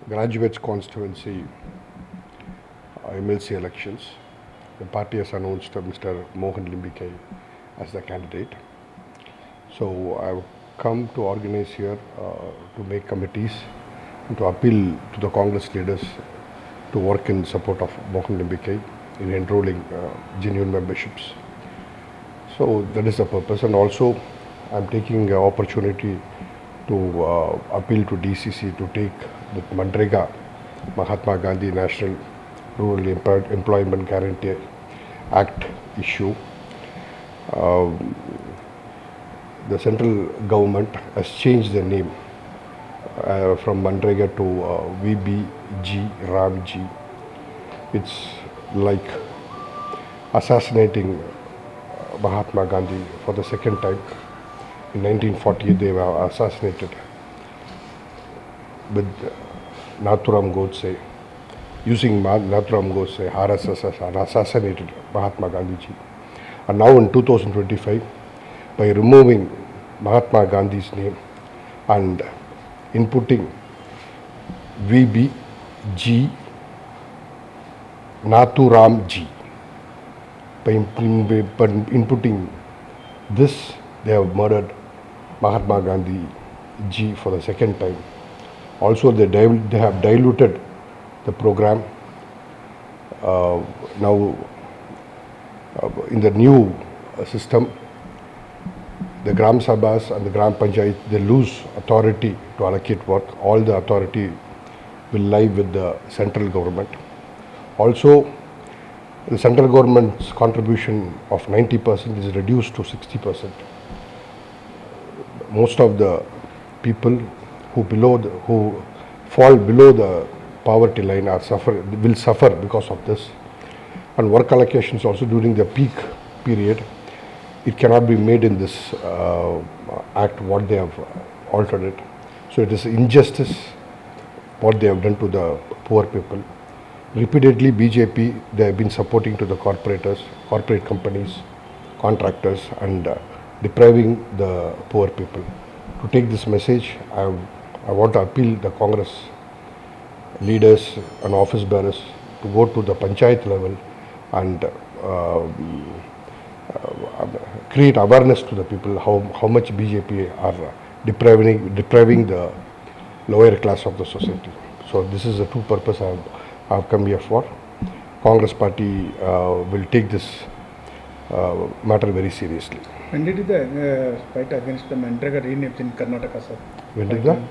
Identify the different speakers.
Speaker 1: graduates constituency MLC elections. The party has announced Mr. Mohan Limbikai as the candidate. So I've come to organize here to make committees and to appeal to the Congress leaders to work in support of Mohan Limbikai in enrolling genuine memberships. So that is the purpose, and also I'm taking the opportunity to appeal to DCC to take the Mandrega Mahatma Gandhi National Rural Employment Guarantee Act issue. The central government has changed the name from Mandrega to VBG Ramji. It's like assassinating Mahatma Gandhi for the second time. In 1948, they were assassinated with Nathuram Godse. Using Nathuram Godse, RSS assassinated Mahatma Gandhi ji. And now in 2025, by removing Mahatma Gandhi's name and inputting VBG Nathuram ji, by inputting this, they have murdered Mahatma Gandhi ji for the second time. Also, they have diluted the program. Now, in the new system, the Gram Sabhas and the Gram Panchayat, they lose authority to allocate work. All the authority will lie with the central government. Also, the central government's contribution of 90% is reduced to 60%. Most of the people who fall below the poverty line will suffer because of this. And work allocations also during the peak period, it cannot be made in this act what they have altered it. So it is injustice what they have done to the poor people. Repeatedly, BJP, they have been supporting to the corporate companies, contractors, and depriving the poor people. To take this message, I want to appeal the Congress leaders and office bearers to go to the Panchayat level and create awareness to the people how much BJP are depriving the lower class of the society. So this is the two purpose I have come here for. Congress party will take this matter very seriously.
Speaker 2: When did the fight against the Mandrega rename in Karnataka, sir?
Speaker 1: When did the